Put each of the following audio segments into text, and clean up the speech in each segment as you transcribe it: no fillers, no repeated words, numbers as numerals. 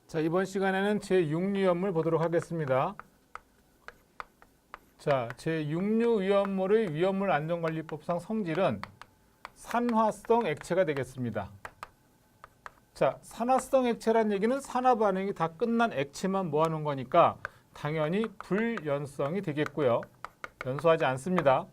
자, 이번 시간에는 제6류위험물 보도록 하겠습니다. 자, 제6류위험물의 위험물 안전관리법상 성질은 산화성 액체가 되겠습니다. 자, 산화성 액체란 얘기는 산화 반응이 다 끝난 액체만 모아놓은 거니까 당연히 불연성이 되겠고요. 연소하지 않습니다.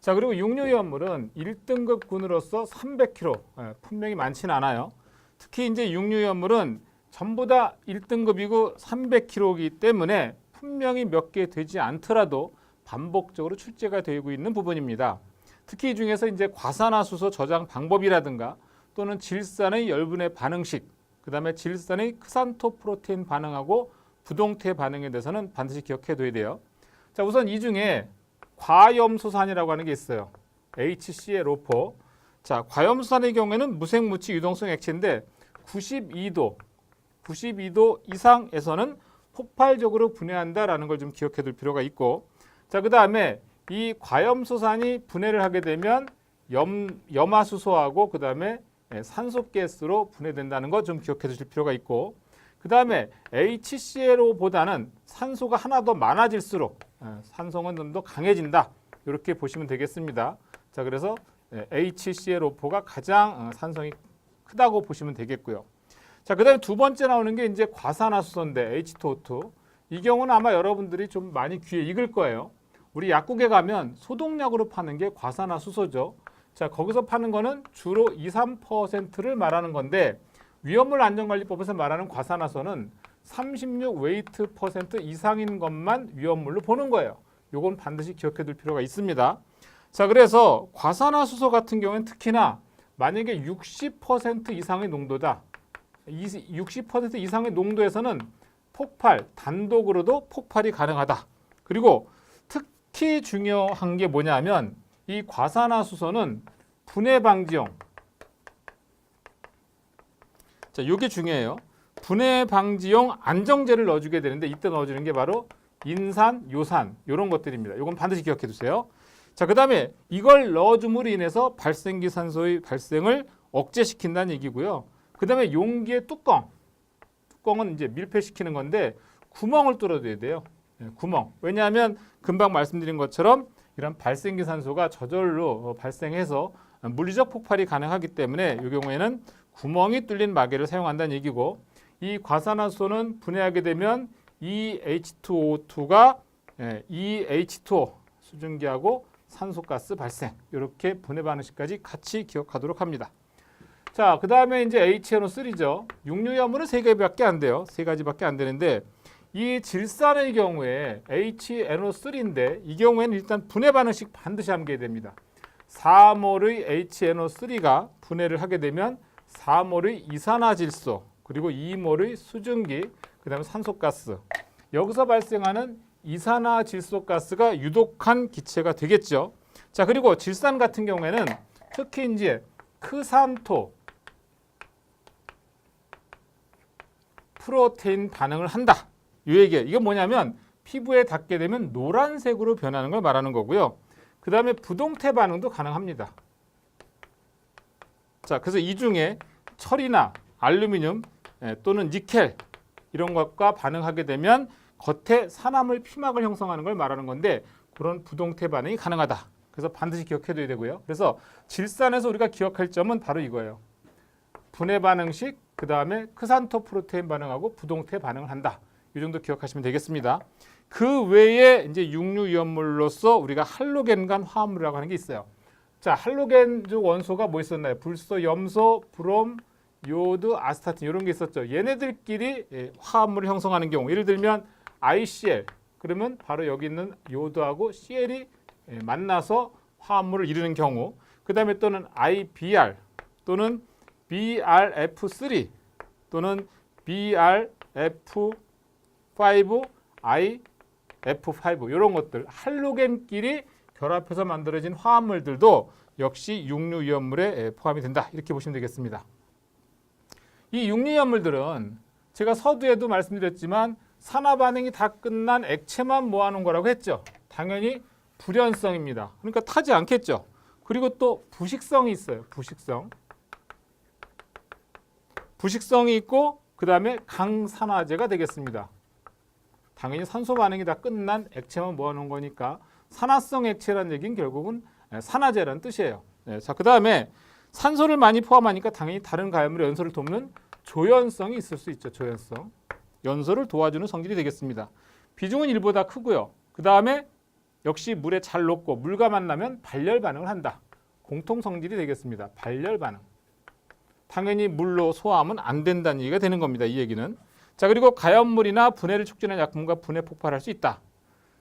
자, 그리고 6류위험물은 1등급 군으로서 300kg, 분명히 많지는 않아요. 특히 이제 6류위험물은 전부 다 1등급이고 300kg이기 때문에 분명히 몇 개 되지 않더라도 반복적으로 출제가 되고 있는 부분입니다. 특히 이 중에서 이제 과산화수소 저장 방법이라든가 또는 질산의 열분해 반응식, 그 다음에 질산의 크산토 프로테인 반응하고 부동태 반응에 대해서는 반드시 기억해 둬야 돼요. 자, 우선 이 중에 과염소산이라고 하는 게 있어요. HClO4. 자, 과염소산의 경우에는 무색무취 유동성 액체인데 92도 이상에서는 폭발적으로 분해한다라는 걸 좀 기억해 둘 필요가 있고, 자, 그 다음에 이 과염소산이 분해를 하게 되면 염화수소하고 그 다음에 산소가스로 분해된다는 거 좀 기억해 두실 필요가 있고, 그 다음에 HClO보다는 산소가 하나 더 많아질수록 산성은 좀 더 강해진다, 이렇게 보시면 되겠습니다. 자, 그래서 HClO4가 가장 산성이 크다고 보시면 되겠고요. 자, 그 다음에 두 번째 나오는 게 이제 과산화수소인데 H2O2. 이 경우는 아마 여러분들이 좀 많이 귀에 익을 거예요. 우리 약국에 가면 소독약으로 파는 게 과산화수소죠. 자, 거기서 파는 거는 주로 2, 3%를 말하는 건데, 위험물 안전관리법에서 말하는 과산화수소는 36 웨이트 퍼센트 이상인 것만 위험물로 보는 거예요. 요건 반드시 기억해 둘 필요가 있습니다. 자, 그래서 과산화수소 같은 경우는 특히나 만약에 60% 이상의 농도다. 60% 이상의 농도에서는 폭발, 단독으로도 폭발이 가능하다. 그리고 특히 중요한 게 뭐냐면 이 과산화수소는 분해 방지용. 자, 이게 중요해요. 분해 방지용 안정제를 넣어주게 되는데 이때 넣어주는 게 바로 인산, 요산 이런 것들입니다. 이건 반드시 기억해 두세요. 자, 그 다음에 이걸 넣어줌으로 인해서 발생기 산소의 발생을 억제시킨다는 얘기고요. 그 다음에 용기의 뚜껑은 이제 밀폐시키는 건데 구멍을 뚫어줘야 돼요. 구멍. 왜냐하면 금방 말씀드린 것처럼 이런 발생기 산소가 저절로 발생해서 물리적 폭발이 가능하기 때문에 이 경우에는 구멍이 뚫린 마개를 사용한다는 얘기고, 이 과산화수소는 분해하게 되면 이 H2O2가 이 H2O 수증기하고 산소가스 발생, 이렇게 분해 반응식까지 같이 기억하도록 합니다. 자, 그 다음에 이제 HNO3죠. 6류위험물은 3개밖에 안 돼요. 3가지밖에 안 되는데 이 질산의 경우에 HNO3인데 이 경우에는 일단 분해 반응식 반드시 함께해야 됩니다. 4몰의 HNO3가 분해를 하게 되면 4몰의 이산화질소, 그리고 2몰의 수증기, 그 다음에 산소가스. 여기서 발생하는 이산화질소가스가 유독한 기체가 되겠죠. 자, 그리고 질산 같은 경우에는 특히 이제 크산토 프로테인 반응을 한다. 이 얘기예요. 이게 뭐냐면 피부에 닿게 되면 노란색으로 변하는 걸 말하는 거고요. 그 다음에 부동태 반응도 가능합니다. 자, 그래서 이 중에 철이나 알루미늄 또는 니켈 이런 것과 반응하게 되면 겉에 산화물 피막을 형성하는 걸 말하는 건데 그런 부동태 반응이 가능하다. 그래서 반드시 기억해둬야 되고요. 그래서 질산에서 우리가 기억할 점은 바로 이거예요. 분해 반응식, 그 다음에 크산토 프로테인 반응하고 부동태 반응을 한다. 이 정도 기억하시면 되겠습니다. 그 외에 이제 6류위험물로서 우리가 할로겐간 화합물이라고 하는 게 있어요. 자, 할로겐 원소가 뭐 있었나요? 불소, 염소, 브롬, 요오드, 아스타틴 이런 게 있었죠. 얘네들끼리 화합물을 형성하는 경우, 예를 들면 ICl, 그러면 바로 여기 있는 요오드하고 CL이 만나서 화합물을 이루는 경우, 그 다음에 또는 IBr 또는 BRF3 또는 BRF5, IF5 이런 것들, 할로겐끼리 결합해서 만들어진 화합물들도 역시 6류위험물에 포함이 된다, 이렇게 보시면 되겠습니다. 이 6류위험물들은 제가 서두에도 말씀드렸지만 산화 반응이 다 끝난 액체만 모아놓은 거라고 했죠. 당연히 불연성입니다. 그러니까 타지 않겠죠. 그리고 또 부식성이 있어요. 부식성이 있고 그 다음에 강산화제가 되겠습니다. 당연히 산소 반응이 다 끝난 액체만 모아놓은 거니까 산화성 액체라는 얘기는 결국은 산화제라는 뜻이에요. 네, 자, 그 다음에 산소를 많이 포함하니까 당연히 다른 가염물의 연소를 돕는 조연성이 있을 수 있죠. 조연성. 연소를 도와주는 성질이 되겠습니다. 비중은 1보다 크고요. 그 다음에 역시 물에 잘 녹고 물과 만나면 발열 반응을 한다. 공통 성질이 되겠습니다. 발열 반응. 당연히 물로 소화하면 안 된다는 얘기가 되는 겁니다. 이 얘기는. 자, 그리고 가염물이나 분해를 촉진하는 약품과 분해 폭발할 수 있다.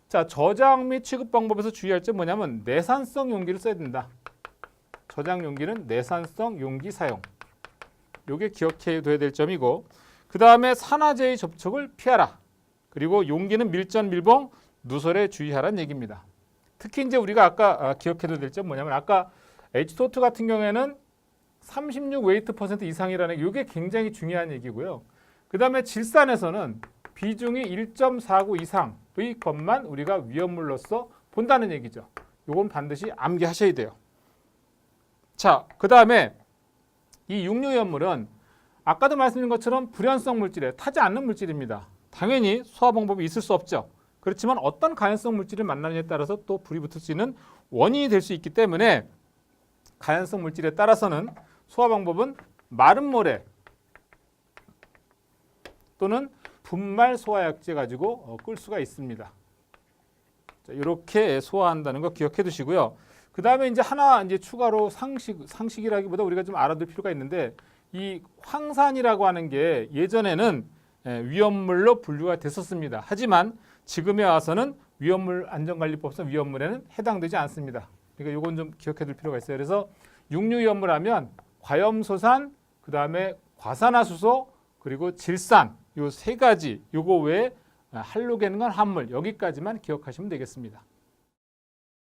자, 저장 및 취급 방법에서 주의할 점 뭐냐면 내산성 용기를 써야 된다. 저장 용기는 내산성 용기 사용. 요게 기억해 둬야 될 점이고, 그 다음에 산화제의 접촉을 피하라. 그리고 용기는 밀전, 밀봉, 누설에 주의하라는 얘기입니다. 특히 이제 우리가 아까 기억해 둬야 될 점 뭐냐면 아까 H2O2 같은 경우에는 36 웨이트 퍼센트 이상이라는 게 이게 굉장히 중요한 얘기고요. 그 다음에 질산에서는 비중이 1.49 이상의 것만 우리가 위험물로서 본다는 얘기죠. 이건 반드시 암기하셔야 돼요. 자, 그 다음에 이 육류위험물은 아까도 말씀드린 것처럼 불연성 물질에 타지 않는 물질입니다. 당연히 소화 방법이 있을 수 없죠. 그렇지만 어떤 가연성 물질을 만나느냐에 따라서 또 불이 붙을 수 있는 원인이 될 수 있기 때문에 가연성 물질에 따라서는 소화 방법은 마른 모래 또는 분말 소화약제 가지고 끌 수가 있습니다. 자, 이렇게 소화한다는 거 기억해 두시고요. 그 다음에 이제 하나 이제 추가로 상식이라기보다 우리가 좀 알아둘 필요가 있는데 이 황산이라고 하는 게 예전에는 위험물로 분류가 됐었습니다. 하지만 지금에 와서는 위험물 안전관리법상 위험물에는 해당되지 않습니다. 그러니까 이건 좀 기억해 둘 필요가 있어요. 그래서 육류위험물 하면 과염소산, 그 다음에 과산화수소, 그리고 질산 요 세 가지 요거 외에 할로겐과 함물 여기까지만 기억하시면 되겠습니다.